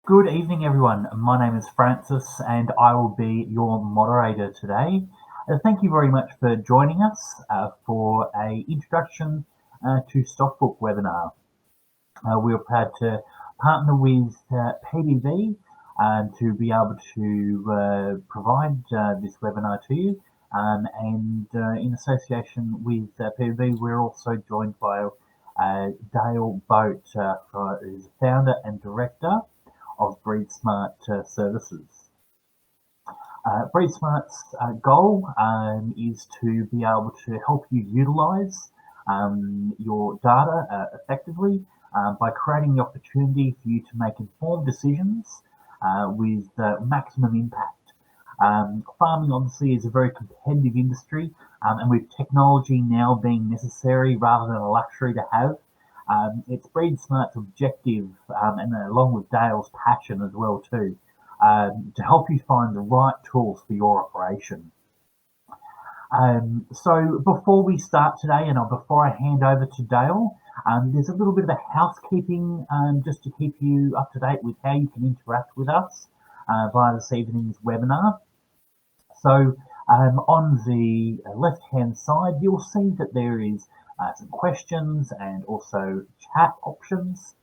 Good evening, everyone. My name is Francis, and I will be your moderator today. Thank you very much for joining us for a introduction to Stockbook webinar. We are proud to partner with PDV to be able to provide this webinar to you. And in association with PDV, we're also joined by Dale Boat, who's founder and director of BreedSMART services. BreedSMART's goal is to be able to help you utilize your data effectively by creating the opportunity for you to make informed decisions with maximum impact. Farming obviously is a very competitive industry, and with technology now being necessary rather than a luxury to have, it's BreedSMART's objective, and along with Dale's passion as well too, to help you find the right tools for your operation. So before we start today, and before I hand over to Dale, there's a little bit of a housekeeping just to keep you up to date with how you can interact with us via this evening's webinar. So on the left-hand side, you'll see that there is some questions and also chat options.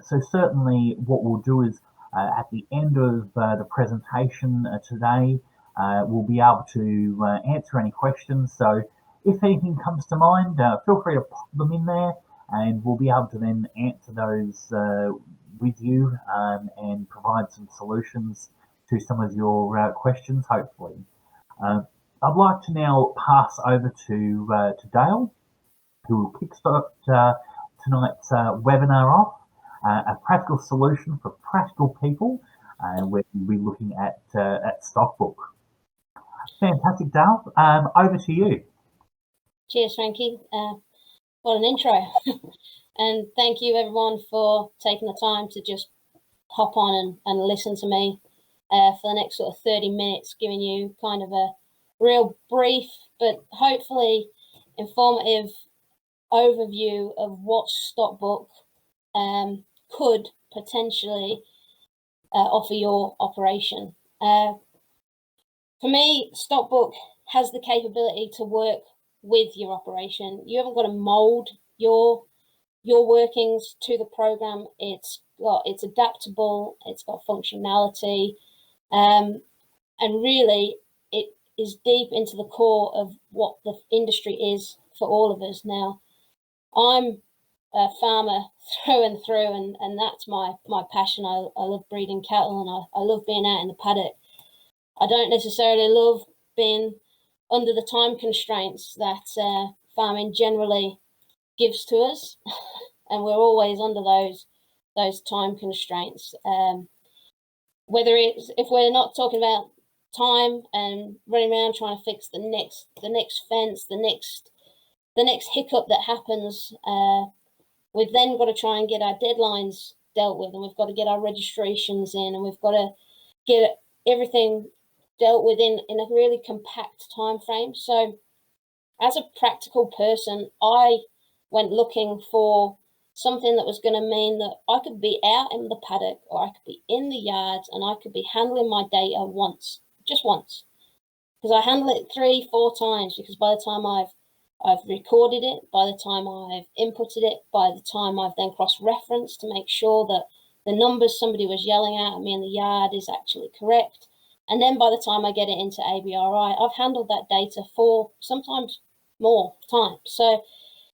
So certainly what we'll do is at the end of the presentation today, we'll be able to answer any questions. So if anything comes to mind, feel free to pop them in there, and we'll be able to then answer those with you and provide some solutions to some of your questions, hopefully. I'd like to now pass over to Dale, who will kickstart tonight's webinar off, a practical solution for practical people, where we'll be looking at Stockbook. Fantastic, Dale. Over to you. Cheers, Franky. What an intro. And thank you, everyone, for taking the time to just hop on and listen to me for the next sort of 30 minutes, giving you kind of a real brief, but hopefully informative overview of what Stockbook could potentially offer your operation. For me, Stockbook has the capability to work with your operation. You haven't got to mold your workings to the program. It's adaptable, it's got functionality, and really it is deep into the core of what the industry is for all of us. Now, I'm a farmer through and through, and that's my passion. I love breeding cattle, and I love being out in the paddock. I don't necessarily love being under the time constraints that farming generally gives to us, and we're always under those time constraints. Whether it's, if we're not talking about time and running around trying to fix the next fence, the next hiccup that happens, we've then got to try and get our deadlines dealt with, and we've got to get our registrations in, and we've got to get everything dealt with in a really compact time frame. So as a practical person, I went looking for something that was going to mean that I could be out in the paddock, or I could be in the yards, and I could be handling my data just once. Because I handle it 3-4 times, because by the time I've recorded it, by the time I've inputted it, by the time I've then cross-referenced to make sure that the numbers somebody was yelling at me in the yard is actually correct. And then by the time I get it into ABRI, I've handled that data for sometimes more time. So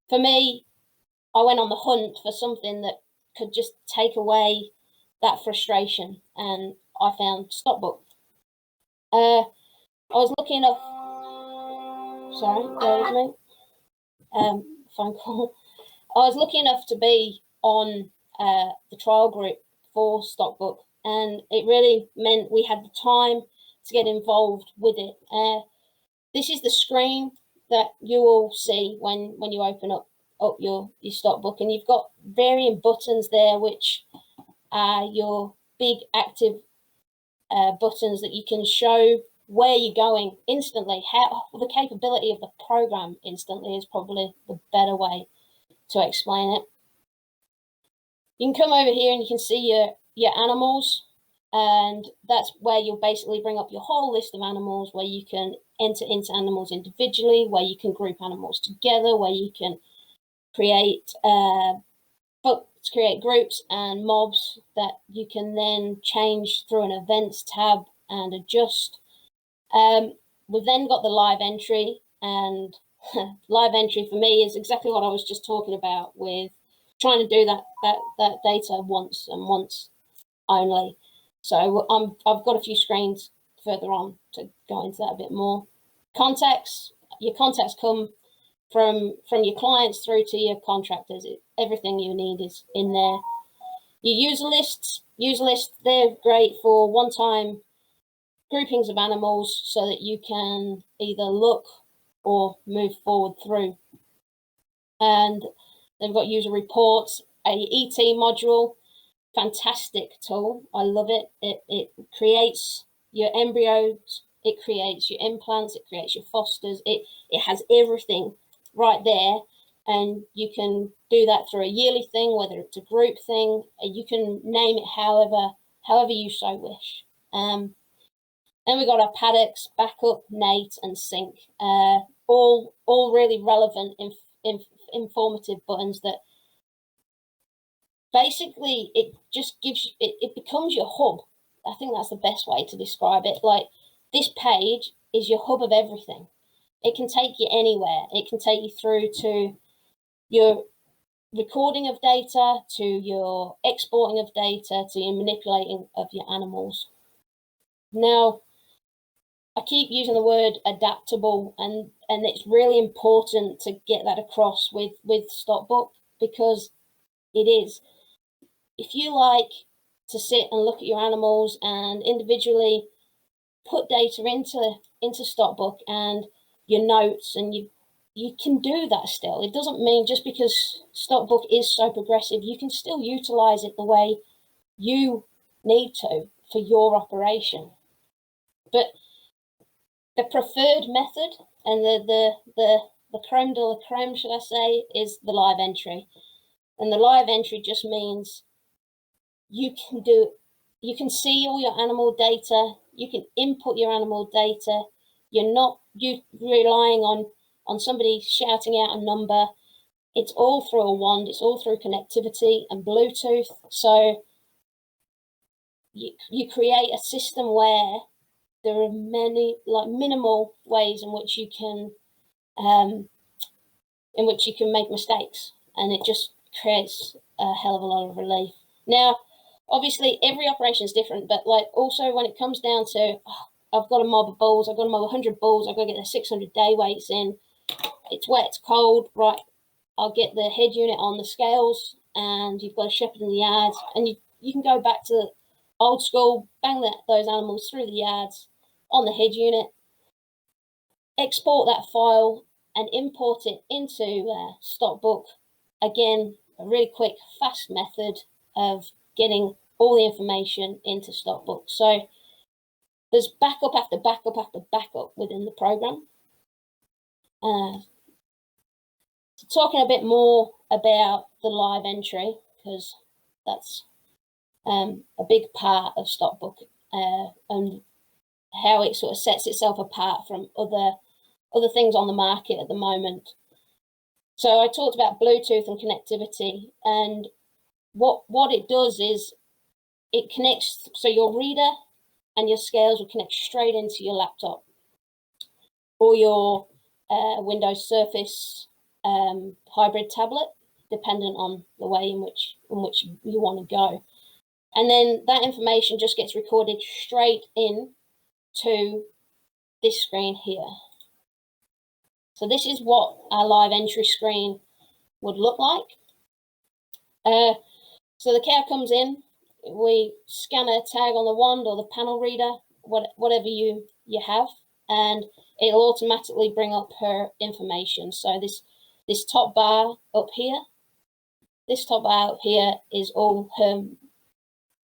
for me, I went on the hunt for something that could just take away that frustration, and I found Stockbook. I was lucky enough, sorry, bear with me, phone call. I was lucky enough to be on the trial group for Stockbook, and it really meant we had the time to get involved with it. This is the screen that you will see when you open up your Stockbook, and you've got varying buttons there, which are your big active buttons that you can show where you're going instantly. How the capability of the program instantly is probably the better way to explain it. You can come over here and you can see your animals, and that's where you'll basically bring up your whole list of animals, where you can enter into animals individually, where you can group animals together, where you can create groups and mobs that you can then change through an events tab and adjust. We've then got the live entry, and live entry for me is exactly what I was just talking about with trying to do that data once and once only. So I've got a few screens further on to go into that a bit more. Contacts, your contacts come from your clients through to your contractors. Everything you need is in there. Your user lists, they're great for one-time groupings of animals so that you can either look or move forward through. And they've got user reports, a ET module, fantastic tool. I love it. It creates your embryos, it creates your implants, it creates your fosters. It has everything right there, and you can do that through a yearly thing, whether it's a group thing. You can name it however you so wish. Then we got our paddocks, backup, Nate, and sync. All really relevant, informative buttons that basically it just gives you, it becomes your hub. I think that's the best way to describe it. Like, this page is your hub of everything. It can take you anywhere. It can take you through to your recording of data, to your exporting of data, to your manipulating of your animals. Now, I keep using the word adaptable, and it's really important to get that across with Stockbook, because it is. If you like to sit and look at your animals and individually put data into Stockbook and your notes, and you can do that still. It doesn't mean just because Stockbook is so progressive, you can still utilize it the way you need to for your operation. But the preferred method, and the creme de la creme, should I say, is the live entry. And the live entry just means you can see all your animal data, you can input your animal data. You're not relying on somebody shouting out a number. It's all through a wand, it's all through connectivity and Bluetooth. So you create a system where there are many, like, minimal ways in which you can make mistakes, and it just creates a hell of a lot of relief. Now, obviously, every operation is different, but like, also when it comes down to, I've got a mob of bulls, I've got a mob of 100 bulls, I've got to get their 600 day weights in, it's wet, it's cold, right, I'll get the head unit on the scales, and you've got a shepherd in the yards, and you can go back to old school, bang those animals through the yards on the head unit, export that file and import it into Stockbook. Again, a really quick, fast method of getting all the information into Stockbook. So there's backup after backup after backup within the program. So talking a bit more about the live entry, because that's a big part of Stockbook, and how it sort of sets itself apart from other things on the market at the moment. So I talked about Bluetooth and connectivity, and what it does is it connects, so your reader and your scales will connect straight into your laptop or your Windows Surface hybrid tablet, dependent on the way in which you want to go. And then that information just gets recorded straight in to this screen here. So this is what our live entry screen would look like. So the cow comes in, we scan a tag on the wand or the panel reader, whatever you have, and it'll automatically bring up her information. So this top bar up here, is all her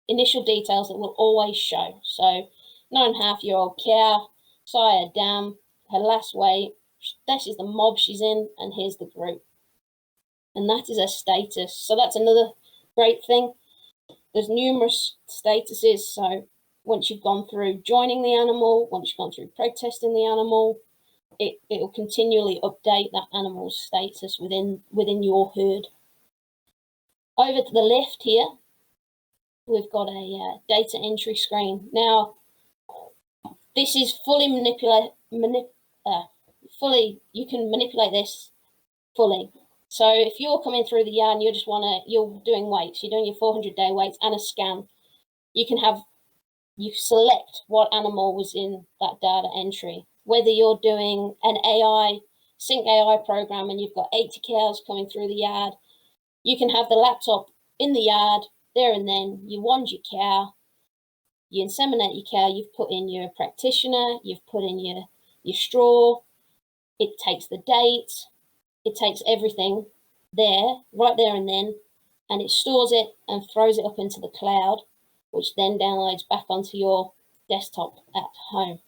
initial details that will always show. So 9.5-year-old cow, sire dam, her last weight, this is the mob she's in, and here's the group. And that is her status. So that's another great thing. there's numerous statuses. So once you've gone through joining the animal, once you've gone through preg testing the animal, it will continually update that animal's status within your herd. Over to the left here, we've got a data entry screen. Now, this is fully you can manipulate this fully. So if you're coming through the yard and you're doing weights, you're doing your 400-day weights and a scan, you select what animal was in that data entry. Whether you're doing an sync AI program and you've got 80 cows coming through the yard, you can have the laptop in the yard there and then. You wand your cow, you inseminate your cow, you've put in your practitioner, you've put in your straw, it takes the date, it takes everything right there and then, and it stores it and throws it up into the cloud, which then downloads back onto your desktop at home.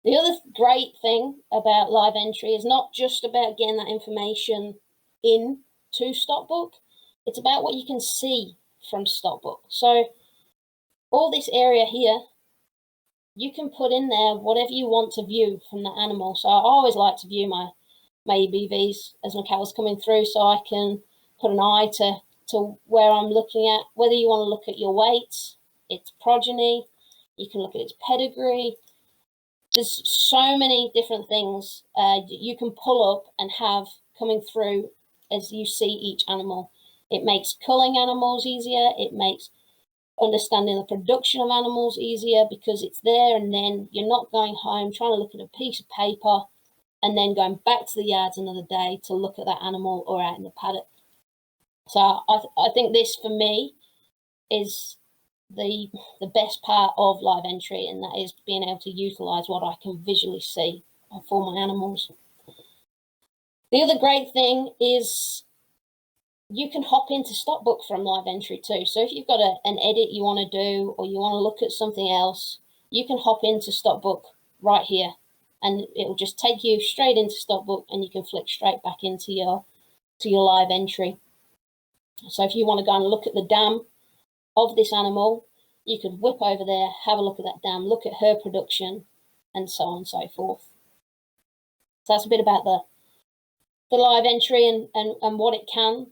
The other great thing about live entry is not just about getting that information into Stockbook, it's about what you can see from Stockbook. So all this area here, you can put in there whatever you want to view from the animal. So I always like to view my EBVs as my cow's coming through, so I can put an eye to where I'm looking at, whether you want to look at your weights, its progeny, you can look at its pedigree. There's so many different things you can pull up and have coming through as you see each animal. It makes culling animals easier. It makes understanding the production of animals easier because it's there, and then you're not going home trying to look at a piece of paper and then going back to the yards another day to look at that animal or out in the paddock. So I think this, for me, is the best part of live entry, and that is being able to utilize what I can visually see for my animals. The other great thing is you can hop into Stockbook from live entry too. So if you've got an edit you want to do, or you want to look at something else, you can hop into Stockbook right here, and it will just take you straight into Stockbook, and you can flick straight back into your live entry. So if you want to go and look at the dam of this animal, you could whip over there, have a look at that dam, look at her production, and so on and so forth. So that's a bit about the live entry and what it can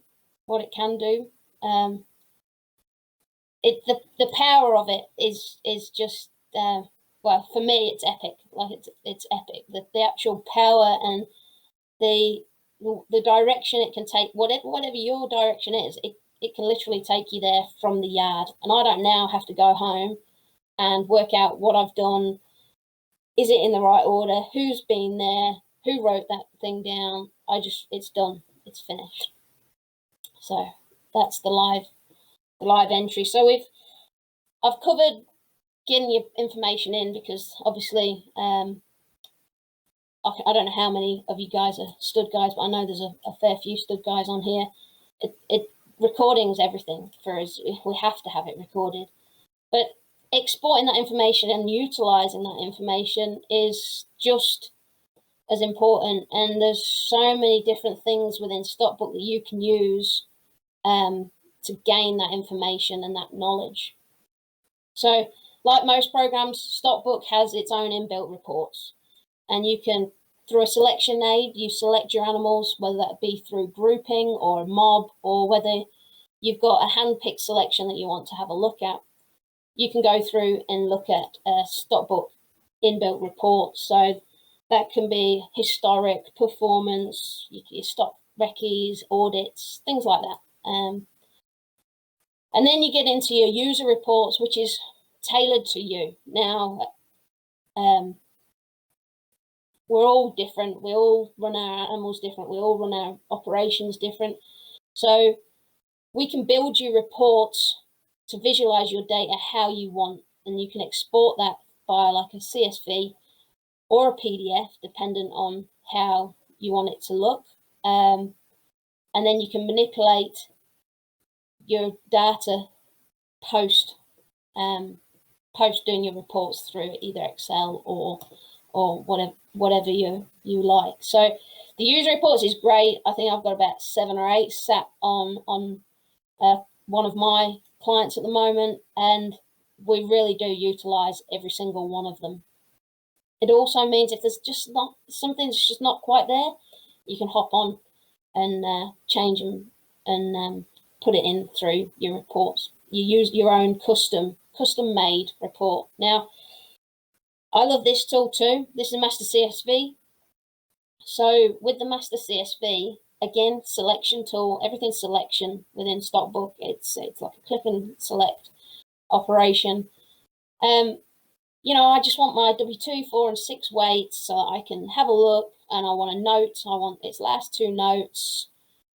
do. The power of it is just well, for me, it's epic. Like it's epic. The actual power and the direction it can take, whatever your direction is, it can literally take you there from the yard. And I don't now have to go home and work out what I've done. Is it in the right order? Who's been there? Who wrote that thing down? It's done. It's finished. So that's the live entry. So I've covered getting your information in, because obviously I don't know how many of you guys are stud guys, but I know there's a fair few stud guys on here. Recording's everything for us. We have to have it recorded. But exporting that information and utilizing that information is just as important. And there's so many different things within Stockbook that you can use to gain that information and that knowledge. So like most programs, Stockbook has its own inbuilt reports, and you can, through a selection aid, you select your animals, whether that be through grouping or a mob, or whether you've got a hand-picked selection that you want to have a look at. You can go through and look at Stockbook inbuilt reports. So that can be historic, performance, your stock recce's, audits, things like that. And then you get into your user reports, which is tailored to you. Now, we're all different. We all run our animals different. We all run our operations different. So we can build you reports to visualize your data how you want, and you can export that via like a CSV or a PDF, dependent on how you want it to look. And then you can manipulate your data post doing your reports through either Excel or whatever you like. So the user reports is great. I think I've got about 7 or 8 sat on one of my clients at the moment, and we really do utilize every single one of them. It also means if there's just not something's just not quite there, you can hop on and change them and put it in through your reports. You use your own custom made report. Now, I love this tool too. This is Master CSV. So with the Master CSV, again, selection tool, everything's selection within Stockbook. It's like a click and select operation. You know, I just want my W2, 4, and 6 weights so I can have a look, and I want a note. I want its last 2 notes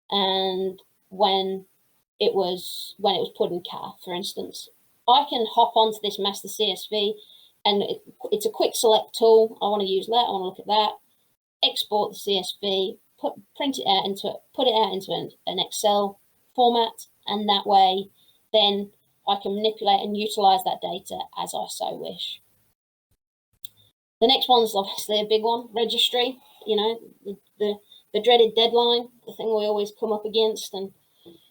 and when it was put in calf, for instance. I can hop onto this Master CSV, and it's a quick select tool. I want to use that. I want to look at that. Export the CSV, put it out into an Excel format, and that way, then I can manipulate and utilize that data as I so wish. The next one's obviously a big one, registry. You know, the dreaded deadline, the thing we always come up against, and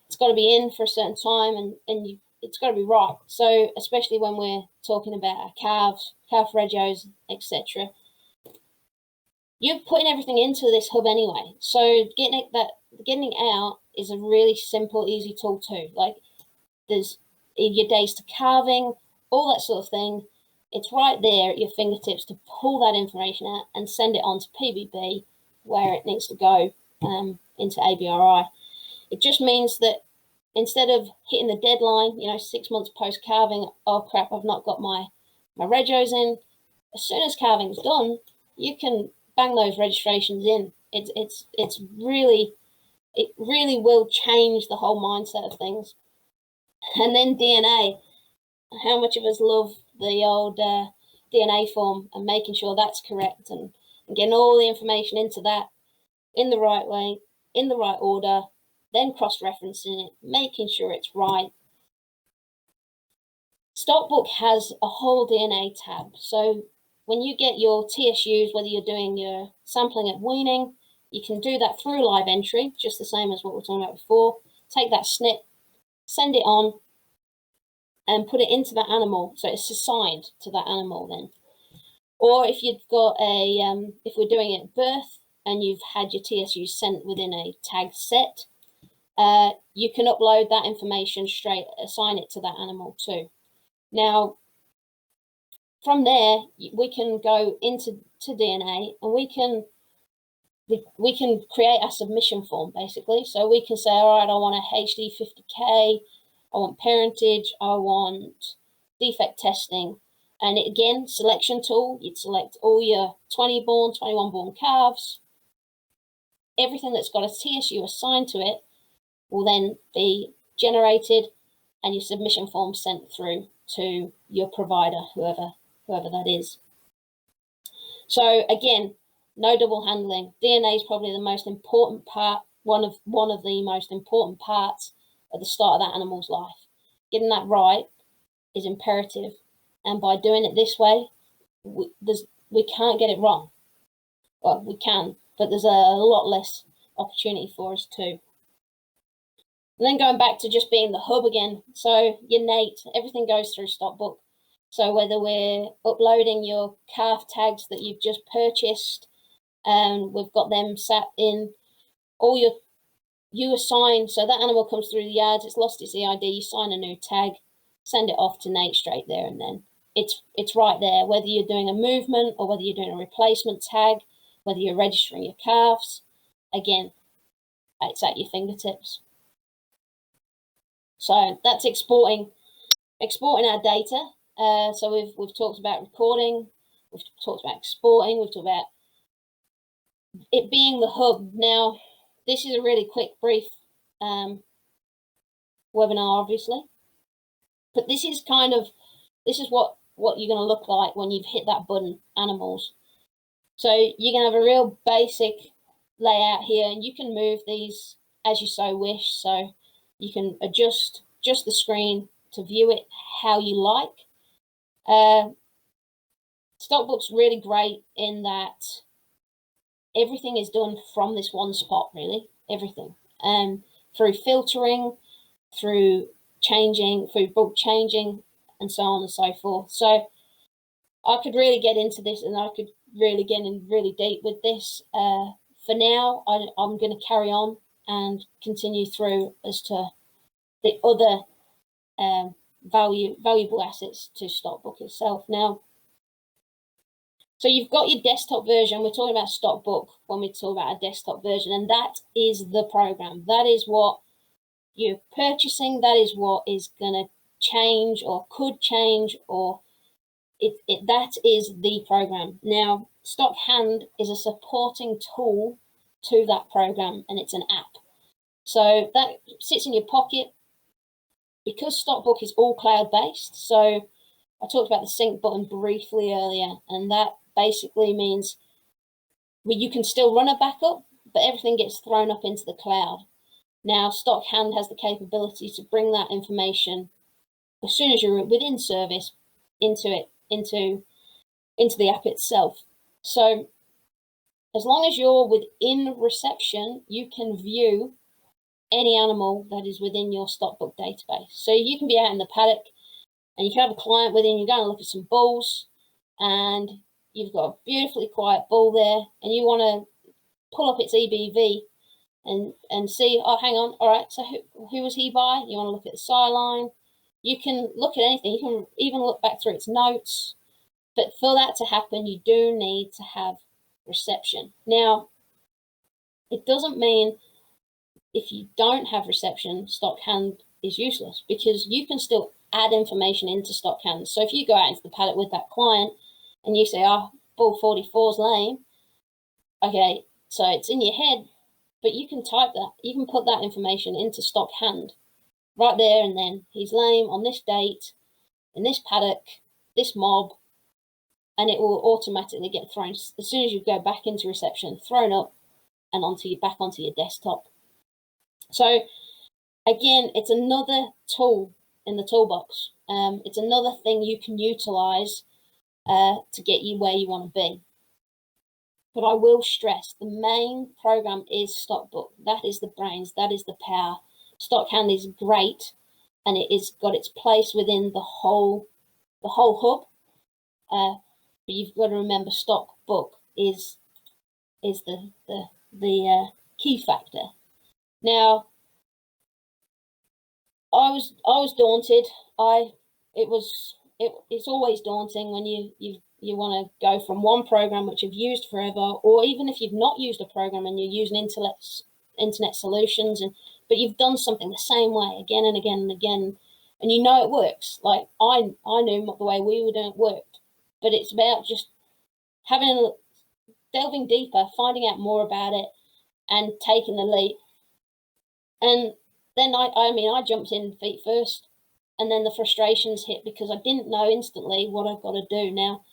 it's got to be in for a certain time, and it's got to be right. So especially when we're talking about our calves, calf regios, etc., you're putting everything into this hub anyway. So getting it out is a really simple, easy tool too. Like there's your days to calving, all that sort of thing. It's right there at your fingertips to pull that information out and send it on to PBB where it needs to go into ABRI. It just means that instead of hitting the deadline, you know, 6 months post calving, oh crap, I've not got my regios in. As soon as calving's done, you can bang those registrations in. It really will change the whole mindset of things. And then DNA. How much of us love the old DNA form and making sure that's correct and getting all the information into that in the right way, in the right order, then cross-referencing it, making sure it's right. Stockbook has a whole DNA tab. So when you get your TSUs, whether you're doing your sampling at weaning, you can do that through live entry, just the same as what we were talking about before. Take that snip, send it on, and put it into that animal, so it's assigned to that animal then. Or if you've got if we're doing it at birth and you've had your TSU sent within a tag set, you can upload that information straight, assign it to that animal too. Now, from there, we can go into DNA and we can create a submission form basically. So we can say, all right, I want a HD 50K, I want parentage, I want defect testing. And again, selection tool, you'd select all your 20 born, 21 born calves. Everything that's got a TSU assigned to it will then be generated and your submission form sent through to your provider, whoever that is. So again, no double handling. DNA is probably the most important part, one of the most important parts at the start of that animal's life. Getting that right is imperative, and by doing it this way, we can't get it wrong. Well, we can, but there's a lot less opportunity for us too. And then going back to just being the hub again, so your NATE, everything goes through Stockbook. So whether we're uploading your calf tags that you've just purchased, and we've got them sat in, all you assign, so that animal comes through the yards, it's lost its EID, you sign a new tag, send it off to NATE straight there and then. It's right there, whether you're doing a movement or whether you're doing a replacement tag, whether you're registering your calves, again, it's at your fingertips. So that's exporting our data. So we've talked about recording, we've talked about exporting, we've talked about it being the hub. Now, this is a really quick, brief webinar, obviously, but this is what you're going to look like when you've hit that button, animals. So you're going to have a real basic layout here, and you can move these as you so wish. So you can adjust just the screen to view it how you like. Stockbook's really great in that everything is done from this one spot, really, everything. Through filtering, through changing, food bulk changing, and so on and so forth. So I could really get into this, and I could really get in really deep with this. For now, I'm going to carry on and continue through as to the other valuable assets to Stockbook itself. Now, so you've got your desktop version. We're talking about Stockbook when we talk about a desktop version, and that is the program. That is what you're purchasing. That is what is going to change or could change, or that is the program. Now, Stockhand is a supporting tool to that program, and it's an app. So that sits in your pocket. Because Stockbook is all cloud-based, so I talked about the sync button briefly earlier, and that basically means you can still run a backup, but everything gets thrown up into the cloud. Now, Stockhand has the capability to bring that information as soon as you're within service into the app itself. So as long as you're within reception, you can view any animal that is within your Stockbook database. So you can be out in the paddock and you can have a client within, you're going to look at some bulls, and you've got a beautifully quiet bull there, and you want to pull up its EBV and see, oh, hang on, all right, so who was he by? You want to look at the sire line. You can look at anything. You can even look back through its notes. But for that to happen, you do need to have reception. Now, it doesn't mean if you don't have reception, Stockhand is useless, because you can still add information into Stockhand. So if you go out into the paddock with that client and you say, oh, bull 44's lame, okay, so it's in your head, but you can type that, you can put that information into Stockhand right there and then. He's lame on this date, in this paddock, this mob, and it will automatically get thrown as soon as you go back into reception, thrown up and back onto your desktop. So again, it's another tool in the toolbox. It's another thing you can utilize to get you where you want to be. But I will stress, the main program is Stockbook. That is the brains, that is the power. Stockhand is great, and it has got its place within the whole hub. But you've got to remember, Stockbook is the key factor. Now, I was daunted. It's always daunting when you want to go from one program which you've used forever, or even if you've not used a program and you're using internet solutions, but you've done something the same way again and again and again, and you know it works. Like I knew the way we were doing it worked, but it's about just delving deeper, finding out more about it, and taking the leap. And then I jumped in feet first, and then the frustrations hit because I didn't know instantly what I've got to do. Now,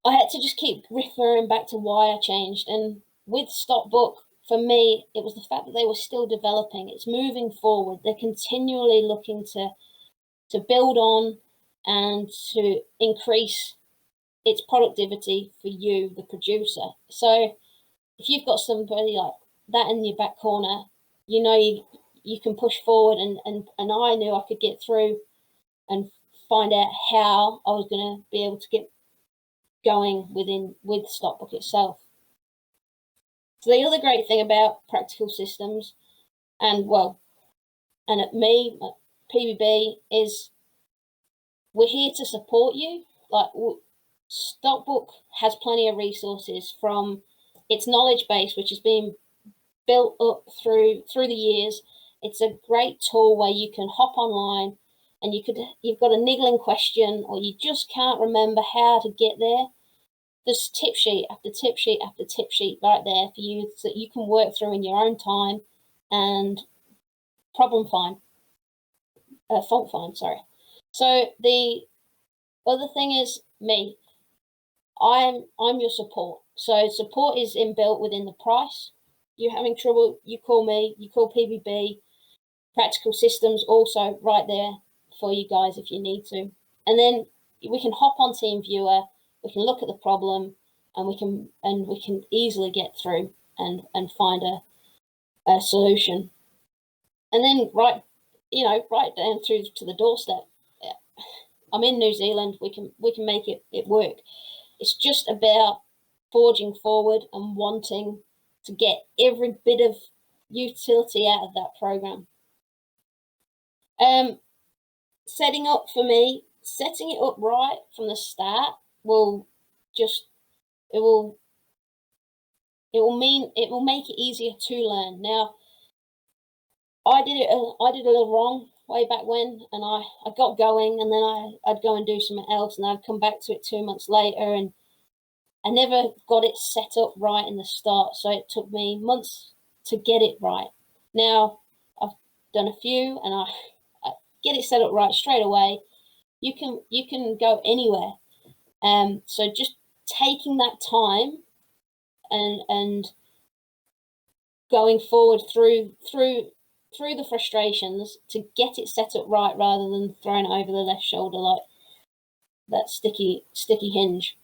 I had to just keep referring back to why I changed. And with Stockbook, for me, it was the fact that they were still developing. It's moving forward. They're continually looking to build on and to increase its productivity for you, the producer. So if you've got somebody like that in your back corner, you know you can push forward, and I knew I could get through and find out how I was going to be able to get going with Stockbook itself. So the other great thing about practical systems and at me, at PBB, is we're here to support you. Like Stockbook has plenty of resources from its knowledge base, which has been built up through the years. It's a great tool where you can hop online and you've got a niggling question, or you just can't remember how to get there. There's tip sheet after tip sheet after tip sheet right there for you, so that you can work through in your own time and fault find, sorry. So the other thing is me. I'm your support. So support is inbuilt within the price. You're having trouble, you call me, you call PBB. Practical systems also right there for you guys if you need to. And then we can hop on TeamViewer, we can look at the problem, and we can easily get through and find a solution. And then right you know, right down through to the doorstep. I'm in New Zealand. We can make it work. It's just about forging forward and wanting to get every bit of utility out of that program. Setting it up right from the start will make it easier to learn. Now, I did a little wrong way back when, and I got going, and then I'd go and do something else, and I'd come back to it 2 months later, and I never got it set up right in the start, so it took me months to get it right. Now, I've done a few, and I get it set up right straight away. You can go anywhere. So just taking that time and going forward through the frustrations to get it set up right, rather than throwing it over the left shoulder like that sticky hinge.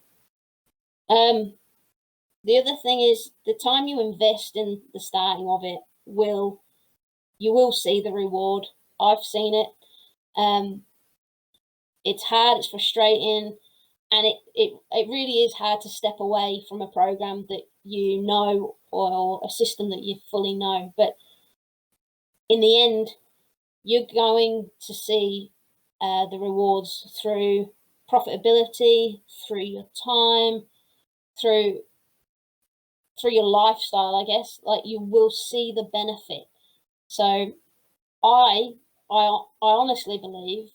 The other thing is, the time you invest in the starting of it, you will see the reward. I've seen it. It's hard, it's frustrating, and it really is hard to step away from a program that you know, or a system that you fully know. But in the end, you're going to see the rewards through profitability, through your time, through your lifestyle, I guess. Like, you will see the benefit. So I honestly believe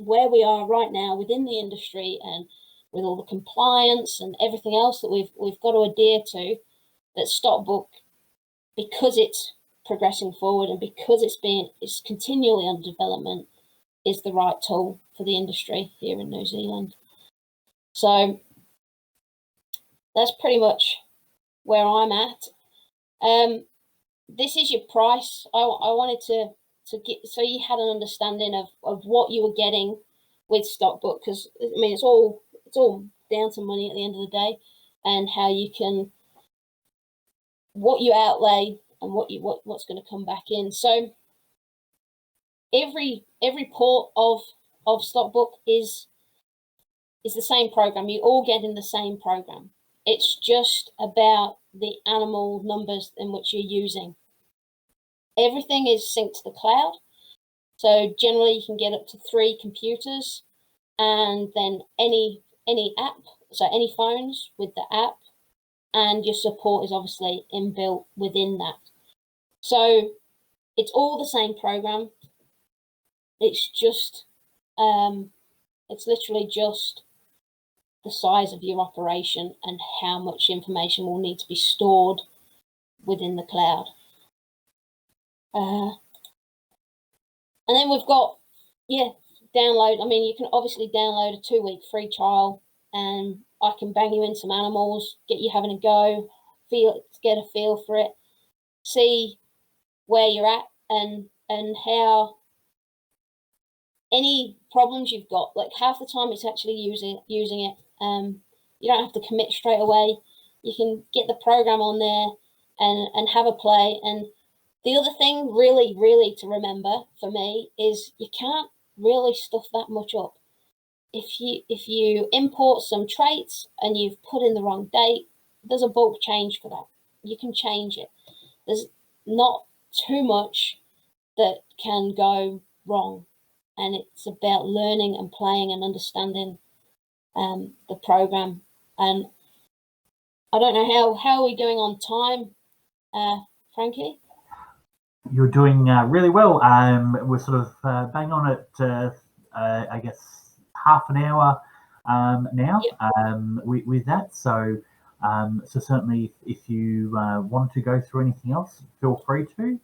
where we are right now within the industry, and with all the compliance and everything else that we've got to adhere to, that Stockbook, because it's progressing forward and because it's continually under development, is the right tool for the industry here in New Zealand. So that's pretty much where I'm at. This is your price. I wanted to get, so you had an understanding of what you were getting with Stockbook, because I mean, it's all down to money at the end of the day, and how you can, what you outlay and what's going to come back in. So every port of Stockbook is the same program. You all get in the same program. It's just about the animal numbers in which you're using. Everything is synced to the cloud. So generally you can get up to 3 computers, and then any app, so any phones with the app, and your support is obviously inbuilt within that. So it's all the same program. It's just, it's literally just the size of your operation and how much information will need to be stored within the cloud. And then we've got, download. I mean, you can obviously download a 2-week free trial, and I can bang you in some animals, get you having a go, get a feel for it, see where you're at, and how any problems you've got. Like, half the time it's actually using it. You don't have to commit straight away. You can get the program on there and have a play. And the other thing really to remember for me is, you can't really stuff that much up. If you import some traits and you've put in the wrong date, there's a bulk change for that. You can change it. There's not too much that can go wrong, and it's about learning and playing and understanding the program. And I don't know, how are we doing on time, Franky? You're doing really well. We're sort of bang on at I guess half an hour now. Yep. With that. So so certainly if you want to go through anything else, feel free to.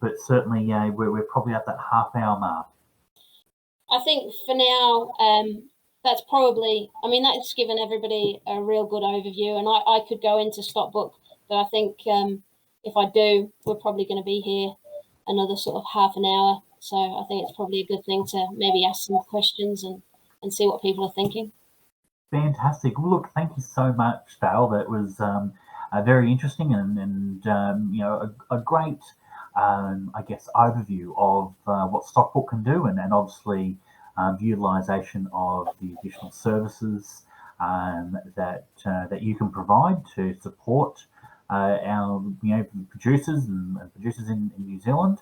But certainly, we're probably at that half-hour mark. I think for now, that's probably, I mean, that's given everybody a real good overview, and I could go into Stockbook, but I think if I do, we're probably going to be here another sort of half an hour. So I think it's probably a good thing to maybe ask some questions and see what people are thinking. Fantastic. Well, look, thank you so much, Dale. That was very interesting and you know, a great I guess, overview of what Stockbook can do, and obviously utilisation of the additional services that you can provide to support our producers and producers in New Zealand.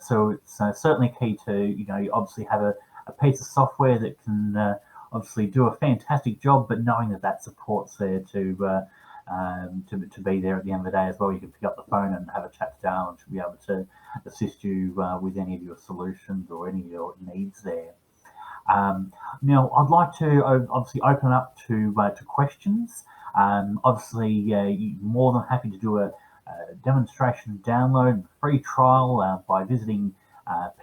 So it's certainly key to you obviously have a piece of software that can obviously do a fantastic job, but knowing that support's there to be there at the end of the day as well. You can pick up the phone and have a chat to Dale, and she'll be able to assist you with any of your solutions or any of your needs there. Now, I'd like to obviously open up to questions. Obviously, you're more than happy to do a demonstration download, free trial by visiting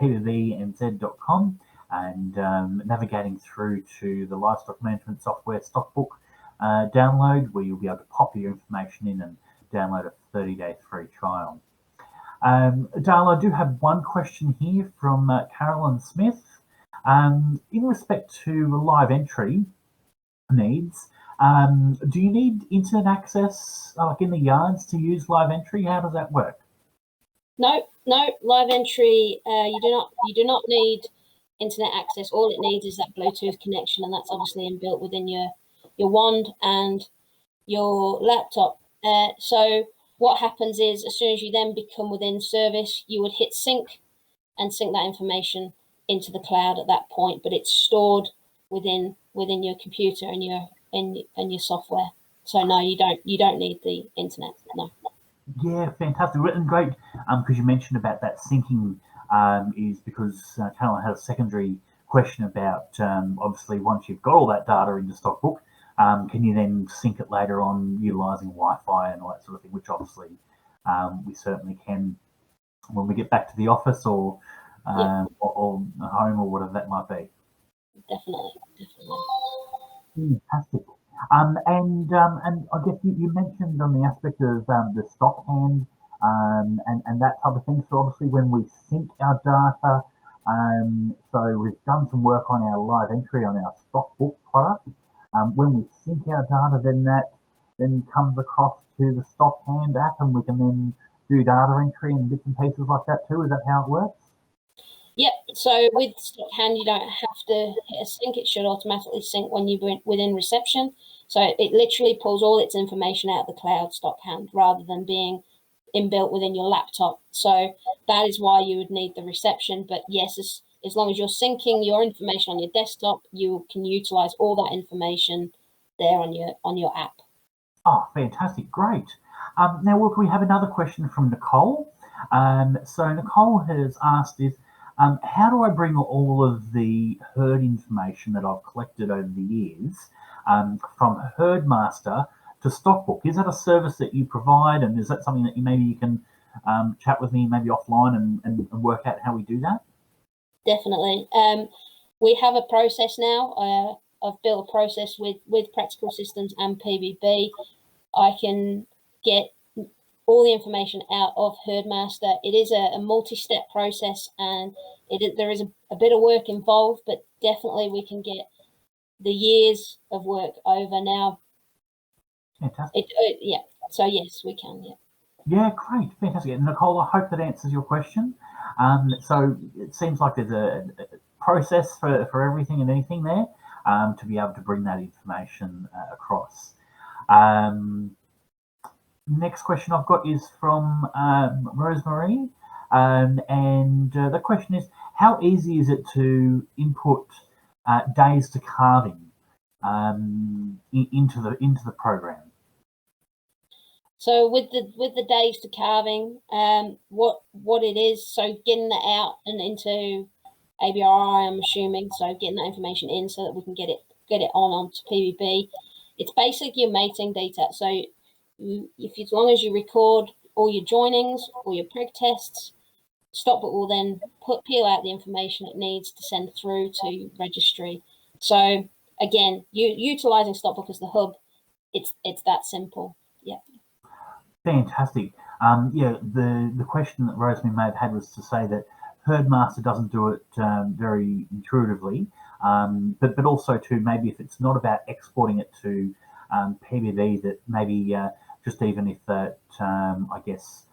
pbbnz.com and navigating through to the livestock management software Stockbook download, where you'll be able to pop your information in and download a 30-day free trial. Dale, I do have one question here from Carolyn Smith. In respect to live entry needs, do you need internet access like in the yards to use live entry? How does that work? No, live entry, you do not need internet access. All it needs is that Bluetooth connection, and that's obviously inbuilt within your wand and your laptop. So what happens is, as soon as you then become within service, you would hit sync and sync that information into the cloud at that point, but it's stored within your computer and your software. So no, you don't need the internet. No. Yeah, fantastic, and great. Because you mentioned about that syncing, is because Caroline had a secondary question about obviously once you've got all that data into Stockbook, can you then sync it later on utilising Wi-Fi and all that sort of thing, which obviously we certainly can when we get back to the office or home or whatever that might be. Definitely. Fantastic. And I guess you mentioned on the aspect of the Stockhand and that type of thing. So obviously when we sync our data, so we've done some work on our live entry on our Stockbook product. When we sync our data, then that comes across to the Stockhand app, and we can then do data entry and bits and pieces like that too. Is that how it works? Yep. So with Stockhand, you don't have to hit a sync. It should automatically sync when you're within reception. So it literally pulls all its information out of the cloud, Stockhand, rather than being inbuilt within your laptop. So that is why you would need the reception. But yes, as long as you're syncing your information on your desktop, you can utilize all that information there on your app. Oh, fantastic. Great. Now, look, we have another question from Nicole. So Nicole has asked how do I bring all of the herd information that I've collected over the years from Herdmaster to Stockbook? Is that a service that you provide, and is that something that you can chat with me maybe offline and work out how we do that? Definitely. We have a process now. I've built a process with Practical Systems and PBB. I can get all the information out of Herdmaster. It is a multi-step process, and there is a bit of work involved, but definitely we can get the years of work over now. Fantastic. Yeah. So yes, we can. Yeah. Yeah, great, fantastic. Nicole, I hope that answers your question. So it seems like there's a process for everything and anything there to be able to bring that information across. Next question I've got is from Rosemary, and the question is, how easy is it to input days to calving into the program? So with the days to calving, what it is, so getting that out and into ABRI, I'm assuming, so getting that information in so that we can get it onto PBB. It's basically your mating data. So as long as you record all your joinings, all your preg tests, Stockbook will then peel out the information it needs to send through to registry. So again, utilizing Stockbook as the hub, it's that simple. Yeah. Fantastic. Yeah, the question that Rosemary may have had was to say that Herdmaster doesn't do it very intuitively, but also too, maybe if it's not about exporting it to PBB, that maybe just even if that, I guess,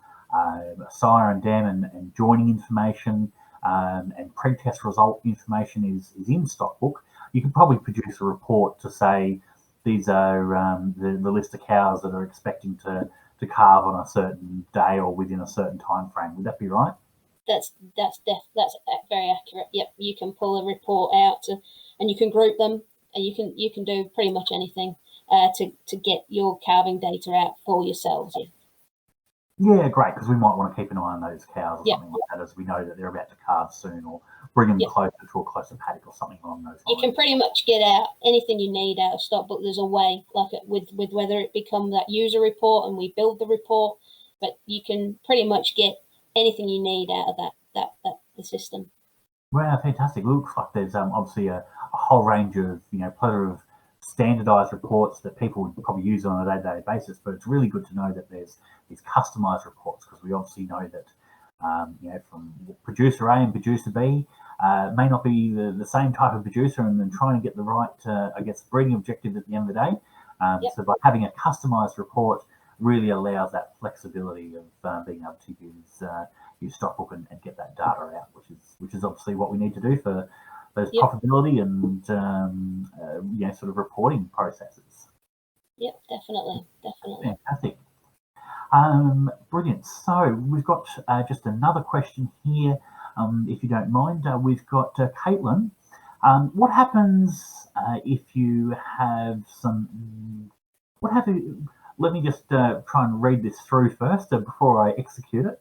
sire and dam and joining information and pre-test result information is in Stockbook, you can probably produce a report to say these are the list of cows that are expecting to calve on a certain day or within a certain time frame. Would that be right? That's very accurate. Yep, you can pull a report out and you can group them, and you can do pretty much anything to get your calving data out for yourselves. Yeah, great, because we might want to keep an eye on those cows or yep. something like that, as we know that they're about to calve soon, or bring them closer to a closer paddock or something along those lines. You can pretty much get out anything you need out of Stockbook. There's a way, like with whether it become that user report and we build the report, but you can pretty much get anything you need out of the system. Wow, fantastic! Looks like there's obviously a whole range of plethora of standardized reports that people would probably use on a day-to-day basis, but it's really good to know that there's these customized reports, because we obviously know that from producer A and producer B may not be the same type of producer, and then trying to get the right I guess breeding objective at the end of the day. So by having a customized report really allows that flexibility of being able to use Stockbook and get that data out, which is obviously what we need to do for those profitability and sort of reporting processes. Yep, definitely. Fantastic. Brilliant. So we've got just another question here, if you don't mind. We've got Caitlin. What happens if you have some? Let me just try and read this through first before I execute it.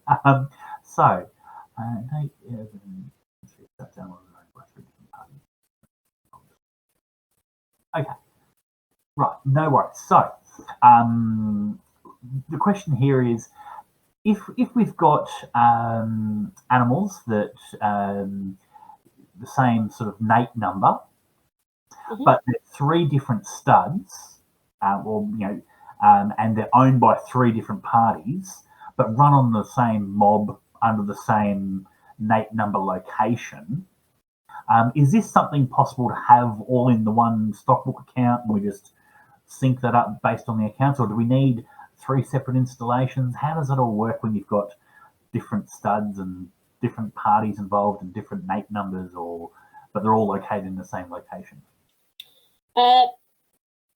Okay, right, no worries. So the question here is, if we've got animals that the same sort of NATE number, but they're three different studs, and they're owned by three different parties, but run on the same mob under the same NATE number location. Is this something possible to have all in the one Stockbook account, and we just sync that up based on the accounts, or do we need three separate installations? How does it all work when you've got different studs and different parties involved and different NATE numbers, but they're all located in the same location?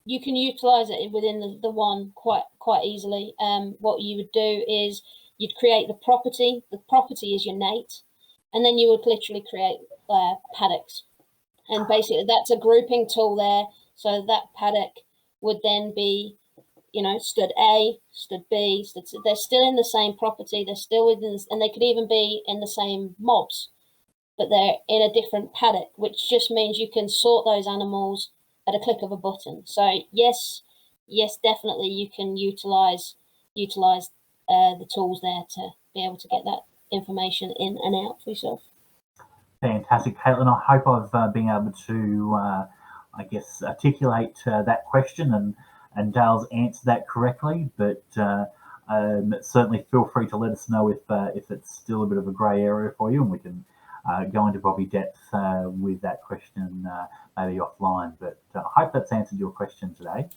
You can utilize it within the one quite easily. What you would do is you'd create the property. The property is your NATE, and then you would literally create paddocks. And basically that's a grouping tool there. So that paddock would then be, stud A, stud B, stud C. They're still in the same property. They're still within, and they could even be in the same mobs, but they're in a different paddock, which just means you can sort those animals at a click of a button. So yes, definitely you can utilize the tools there to be able to get that information in and out for yourself. Fantastic, Caitlin. I hope I've been able to, I guess, articulate that question and Dale's answered that correctly. But certainly feel free to let us know if it's still a bit of a grey area for you, and we can go into probably depth with that question maybe offline. But I hope that's answered your question today.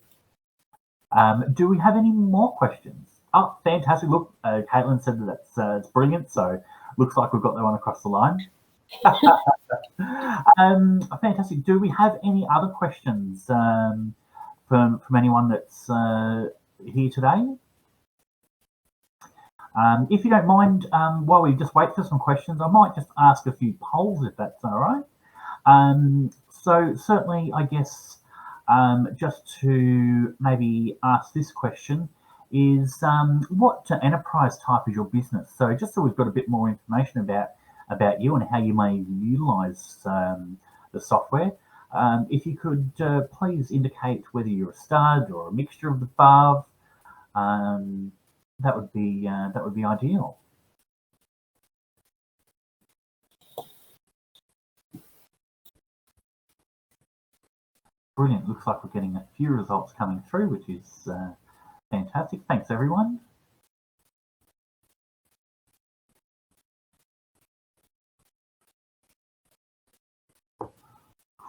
Do we have any more questions? Oh, fantastic. Look, Caitlin said that that's brilliant. So looks like we've got that one across the line. Fantastic. Do we have any other questions from anyone that's here today? If you don't mind, while we just wait for some questions, I might just ask a few polls, if that's all right. So certainly, I guess, just to maybe ask this question is, what enterprise type is your business? So just so we've got a bit more information about you and how you may utilize the software. If you could please indicate whether you're a stud or a mixture of the above, that would be ideal. Brilliant. Looks like we're getting a few results coming through, which is fantastic. Thanks, everyone.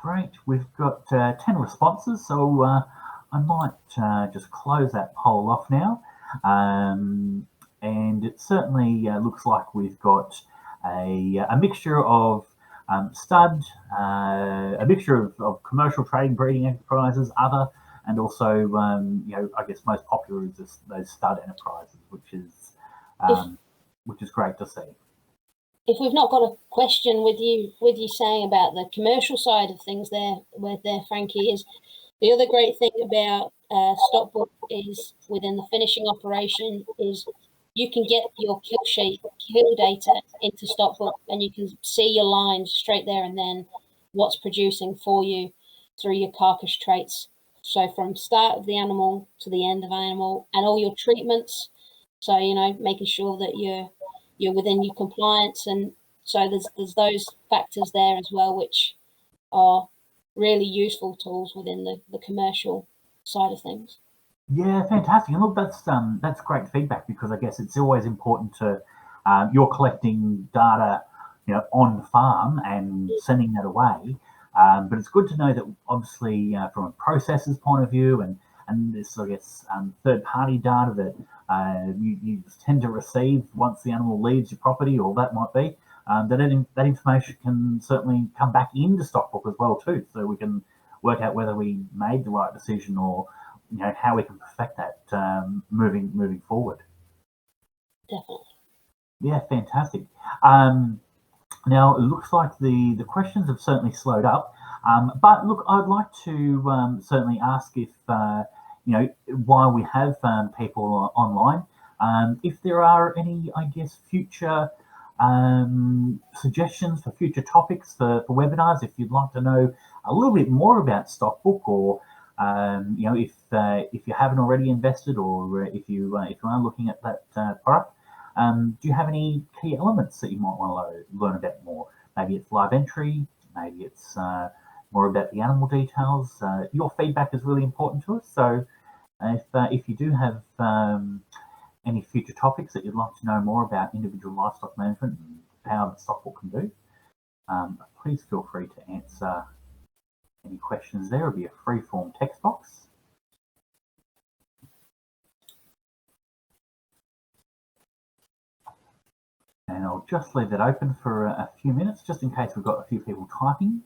Great. We've got 10 responses, so I might just close that poll off now. and it certainly looks like we've got a mixture of stud, a mixture of commercial trading breeding enterprises, other, and also I guess most popular is those stud enterprises, which is great to see. If we've not got a question with you saying about the commercial side of things there, Franky, is the other great thing about Stockbook is within the finishing operation is you can get your kill data into Stockbook, and you can see your lines straight there and then what's producing for you through your carcass traits. So from start of the animal to the end of an animal, and all your treatments. So making sure that you're within your compliance, and so there's those factors there as well, which are really useful tools within the commercial side of things. Yeah, fantastic. And look, that's great feedback, because I guess it's always important to you're collecting data, on farm and sending that away. But it's good to know that obviously from a processor's point of view and this, I guess, third-party data that you tend to receive once the animal leaves your property, or that might be, that information can certainly come back into Stockbook as well too, so we can work out whether we made the right decision, or how we can perfect that moving forward. Definitely. Yeah, fantastic. Now, it looks like the questions have certainly slowed up. But look, I'd like to certainly ask if, while we have people online, if there are any, I guess, future suggestions for future topics for webinars, if you'd like to know a little bit more about Stockbook, or if you haven't already invested, or if you are looking at that product. Do you have any key elements that you might want to learn about more? Maybe it's live entry, maybe it's more about the animal details. Your feedback is really important to us. So if you do have any future topics that you'd like to know more about individual livestock management and the power that Stockbook can do, please feel free to answer any questions there. It'll be a free-form text box. And I'll just leave that open for a few minutes, just in case we've got a few people typing.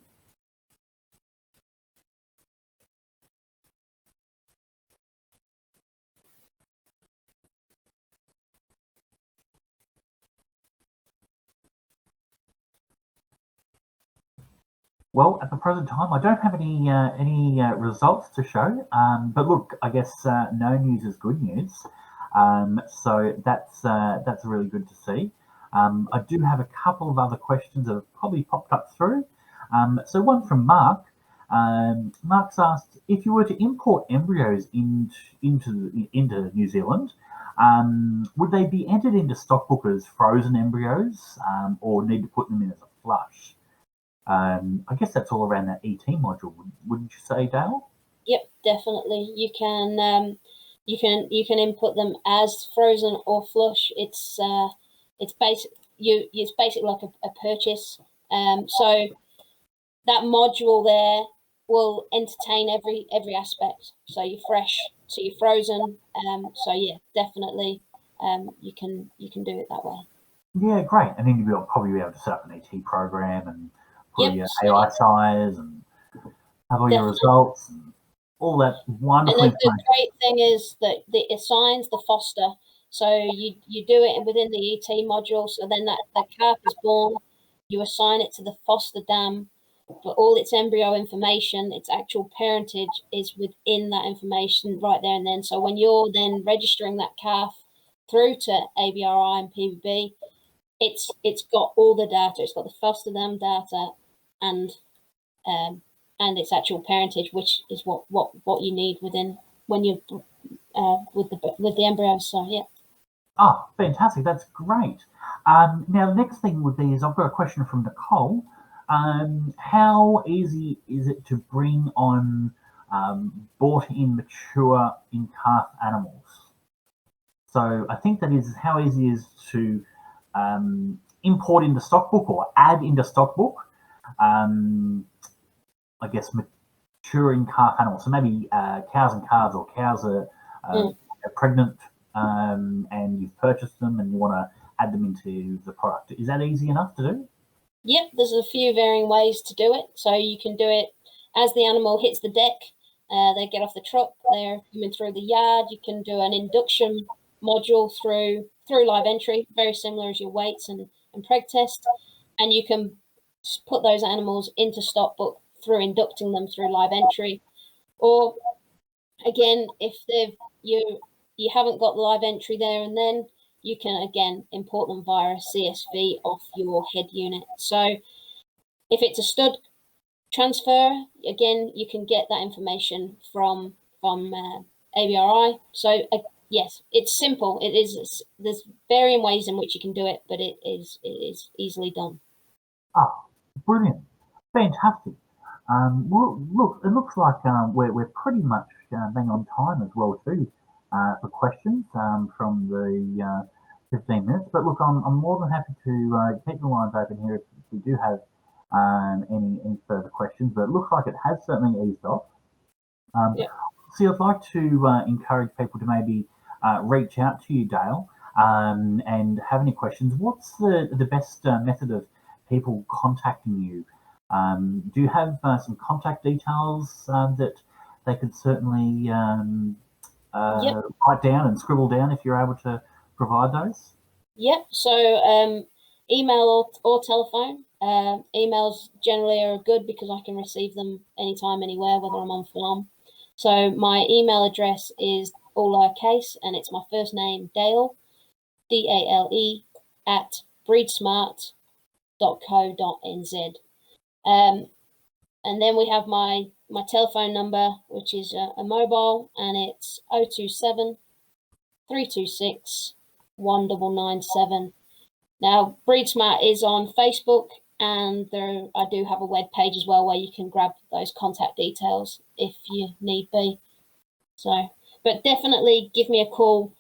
Well, at the present time, I don't have any results to show. But look, I guess no news is good news. So that's really good to see. I do have a couple of other questions that have probably popped up through. So one from Mark. Mark's asked, if you were to import embryos into New Zealand, would they be entered into Stockbook as frozen embryos, or need to put them in as a flush? I guess that's all around that ET module, wouldn't you say, Dale? Yep, definitely. You can input them as frozen or flush. It's basically like a purchase. So that module there will entertain every aspect. So you're fresh, so you're frozen. So yeah, definitely, you can do it that way. Yeah, great. And then you'll probably be able to set up an ET program and put your so AI size and have all your results and all that wonderful information. And the great thing is that it assigns the foster. So you do it within the ET module. So then that calf is born, you assign it to the foster dam, but all its embryo information, its actual parentage, is within that information right there and then. So when you're then registering that calf through to ABRI and PBB, it's got all the data. It's got the foster dam data and its actual parentage, which is what you need when you're with the embryos. So yeah. Oh, fantastic! That's great. Now the next thing would be is I've got a question from Nicole. How easy is it to bring on bought-in mature in-calf animals? So I think that is how easy it is to import into Stockbook or add into Stockbook. I guess maturing calf animals. So maybe cows and calves, or cows are pregnant and you've purchased them and you want to add them into the product. Is that easy enough to do? Yep, there's a few varying ways to do it. So you can do it as the animal hits the deck. They get off the truck, they're coming through the yard. You can do an induction module through live entry, very similar as your weights and preg test. And you can put those animals into Stockbook through inducting them through live entry. Or again, if you haven't got live entry there and then, you can again import them via a CSV off your head unit. So if it's a stud transfer, again, you can get that information from ABRI. So yes, it's simple. It is. There's varying ways in which you can do it, but it is easily done. Oh, brilliant, fantastic. Well, look, it looks like we're pretty much being on time as well too for questions from the 15 minutes. But look, I'm more than happy to keep the lines open here if we do have any further questions. But it looks like it has certainly eased off. So I'd like to encourage people to maybe reach out to you, Dale, and have any questions. What's the best method of people contacting you? Do you have some contact details that they could certainly write down and scribble down if you're able to provide those? Yep. So email or telephone. Emails generally are good because I can receive them anytime, anywhere, whether I'm on farm. So my email address is all lowercase, and it's my first name, Dale, DALE, at breedsmart.co.nz. And then we have my telephone number, which is a mobile, and it's 027 326 1997. Now, BreedSMART is on Facebook, and I do have a web page as well where you can grab those contact details if you need be. So, but definitely give me a call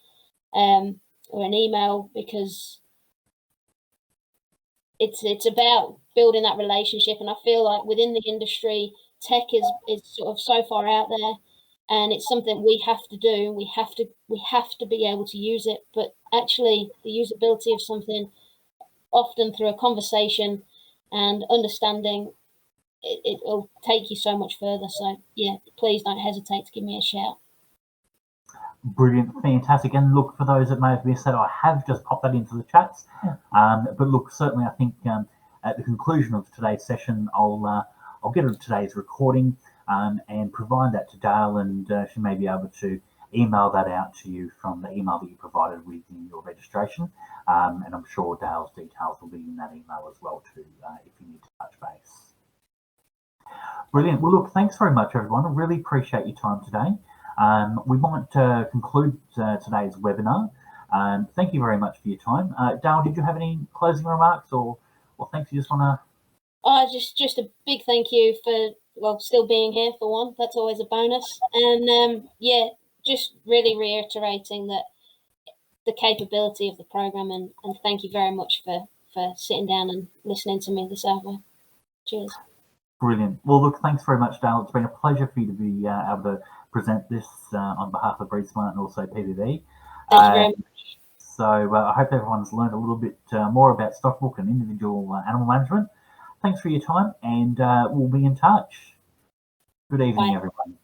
or an email, because it's about building that relationship. And I feel like within the industry, tech is sort of so far out there, and it's something we have to do. We have to be able to use it. But actually, the usability of something, often through a conversation and understanding, it will take you so much further. So yeah, please don't hesitate to give me a shout. Brilliant, fantastic. And look, for those that may have missed that, I have just popped that into the chats. But look, certainly I think at the conclusion of today's session, I'll get today's recording and provide that to Dale, and she may be able to email that out to you from the email that you provided within your registration. And I'm sure Dale's details will be in that email as well too, if you need to touch base. Brilliant. Well, look, thanks very much, everyone. I really appreciate your time today. We might conclude today's webinar. Thank you very much for your time. Dale, did you have any closing remarks or thanks you just want to? Just a big thank you for still being here, for one. That's always a bonus. And yeah, just really reiterating that the capability of the program, and thank you very much for sitting down and listening to me this hour. Cheers. Brilliant. Well, look, thanks very much, Dale. It's been a pleasure for you to be able to present this on behalf of BreedSMART and also PBB. Thank you very much. So I hope everyone's learned a little bit more about Stockbook and individual animal management. Thanks for your time, and we'll be in touch. Good evening, everyone.